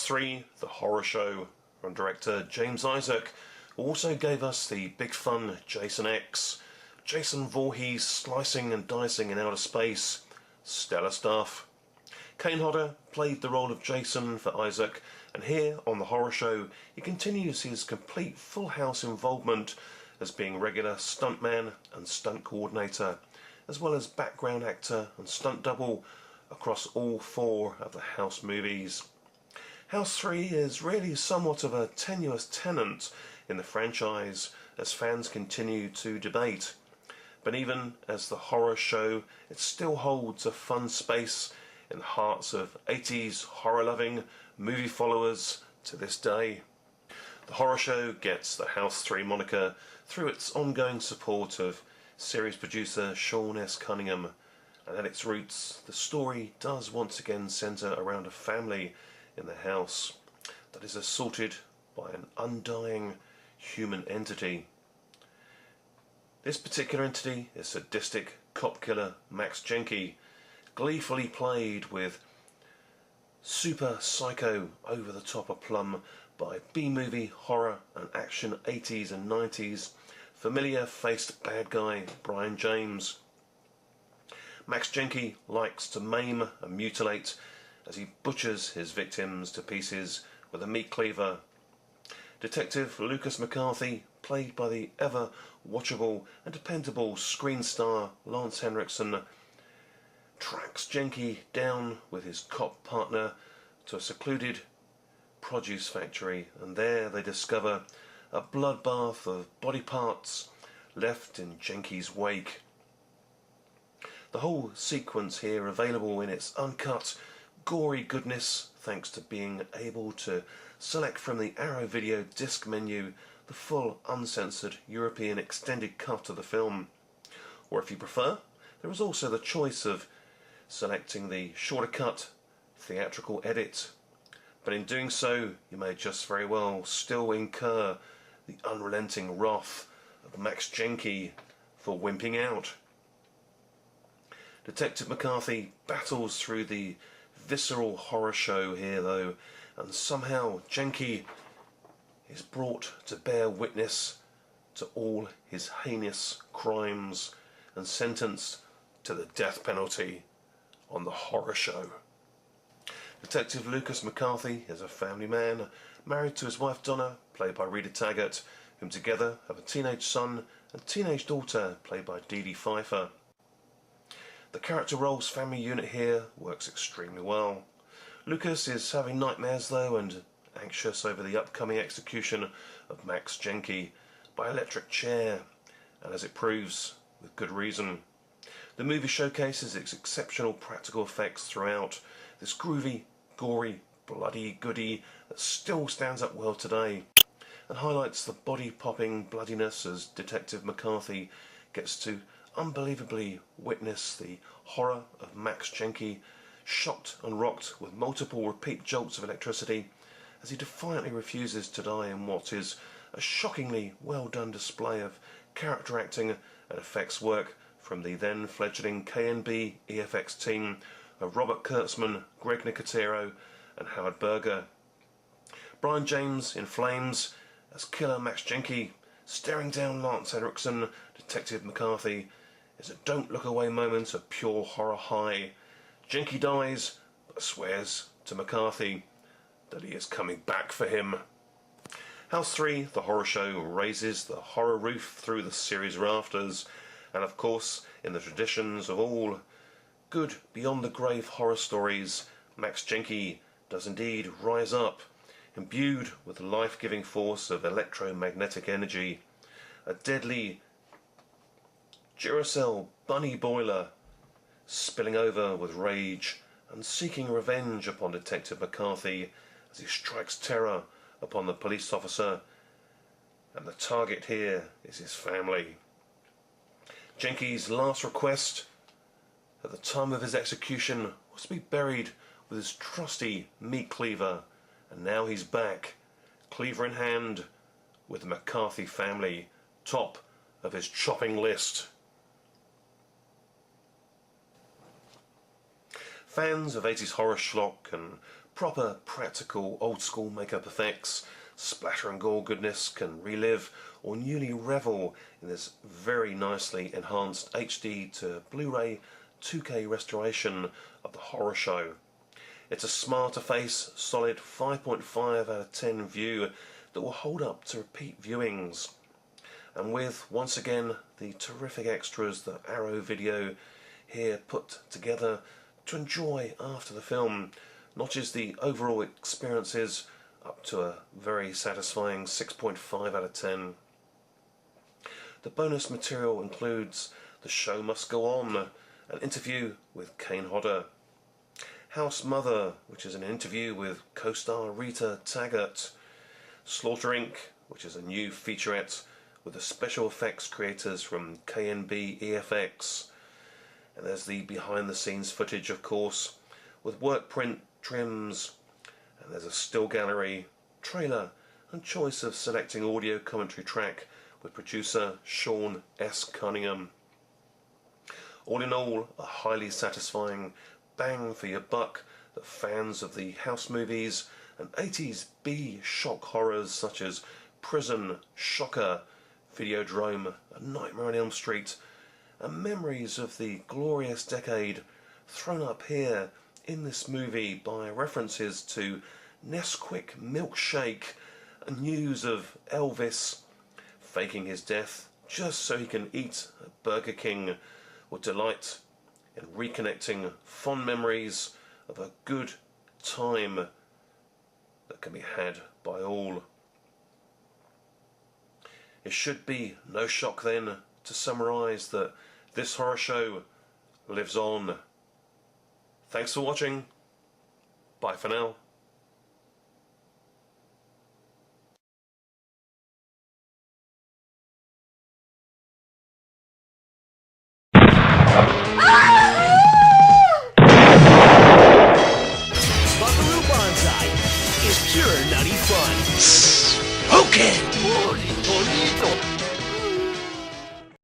House 3, The Horror Show, from director James Isaac, who also gave us the big fun Jason X, Jason Voorhees slicing and dicing in outer space, stellar stuff. Kane Hodder played the role of Jason for Isaac, and here on The Horror Show he continues his complete Full House involvement as being regular stuntman and stunt coordinator, as well as background actor and stunt double across all 4 of the House movies. House 3 is really somewhat of a tenuous tenant in the franchise as fans continue to debate. But even as the horror show, it still holds a fun space in the hearts of 80s horror-loving movie followers to this day. The horror show gets the House 3 moniker through its ongoing support of series producer Sean S. Cunningham, and at its roots, the story does once again centre around a family in the house that is assaulted by an undying human entity. This particular entity is sadistic cop killer Max Jenke, gleefully played with super psycho over the top aplomb by B-movie horror and action 80s and 90s familiar faced bad guy Brian James. Max Jenke likes to maim and mutilate as he butchers his victims to pieces with a meat cleaver. Detective Lucas McCarthy, played by the ever watchable and dependable screen star Lance Henriksen, tracks Jenke down with his cop partner to a secluded produce factory, and there they discover a bloodbath of body parts left in Jenke's wake. The whole sequence here available in its uncut, gory goodness thanks to being able to select from the Arrow Video disc menu the full uncensored European extended cut of the film. Or if you prefer, there is also the choice of selecting the shorter cut theatrical edit, but in doing so you may just very well still incur the unrelenting wrath of Max Jenke for wimping out. Detective McCarthy battles through the visceral horror show here though, and somehow Jenke is brought to bear witness to all his heinous crimes and sentenced to the death penalty on the horror show. Detective Lucas McCarthy is a family man, married to his wife Donna, played by Rita Taggart, whom together have a teenage son and teenage daughter, played by Dee Dee Pfeiffer. The character roles family unit here works extremely well. Lucas is having nightmares though and anxious over the upcoming execution of Max Jenke by electric chair, and as it proves, with good reason. The movie showcases its exceptional practical effects throughout, this groovy, gory, bloody goodie that still stands up well today, and highlights the body-popping bloodiness as Detective McCarthy gets to unbelievably witness the horror of Max Jenke shocked and rocked with multiple repeat jolts of electricity as he defiantly refuses to die in what is a shockingly well done display of character acting and effects work from the then fledgling K&B EFX team of Robert Kurtzman, Greg Nicotero and Howard Berger. Brian James in flames as killer Max Jenke, staring down Lance Henriksen, Detective McCarthy, is a don't look away moment of pure horror high. Jenke dies, but swears to McCarthy that he is coming back for him. House 3, The Horror Show, raises the horror roof through the series rafters, and of course, in the traditions of all good beyond the grave horror stories, Max Jenke does indeed rise up, imbued with the life-giving force of electromagnetic energy, a deadly Duracell bunny boiler, spilling over with rage and seeking revenge upon Detective McCarthy as he strikes terror upon the police officer, and the target here is his family. Jenke's last request at the time of his execution was to be buried with his trusty meat cleaver, and now he's back, cleaver in hand, with the McCarthy family top of his chopping list. Fans of 80s horror schlock and proper, practical, old-school makeup effects, splatter and gore goodness can relive or newly revel in this very nicely enhanced HD to Blu-ray 2K restoration of the horror show. It's a smile-to-face, solid 5.5 out of 10 view that will hold up to repeat viewings. And with, once again, the terrific extras that Arrow Video here put together to enjoy after the film, notches the overall experiences up to a very satisfying 6.5 out of 10. The bonus material includes The Show Must Go On, an interview with Kane Hodder, House Mother, which is an interview with co-star Rita Taggart, Slaughter Inc., which is a new featurette with the special effects creators from KNB EFX, and there's the behind the scenes footage, of course, with work print trims, and there's a still gallery, trailer, and choice of selecting audio commentary track with producer Sean S. Cunningham. All in all, a highly satisfying bang for your buck that fans of the house movies and 80s B shock horrors such as Prison, Shocker, Videodrome, A Nightmare on Elm Street, and memories of the glorious decade thrown up here in this movie by references to Nesquik milkshake and news of Elvis faking his death just so he can eat at Burger King, would delight in reconnecting fond memories of a good time that can be had by all. It should be no shock then to summarise that this horror show lives on. Thanks for watching. Bye for now.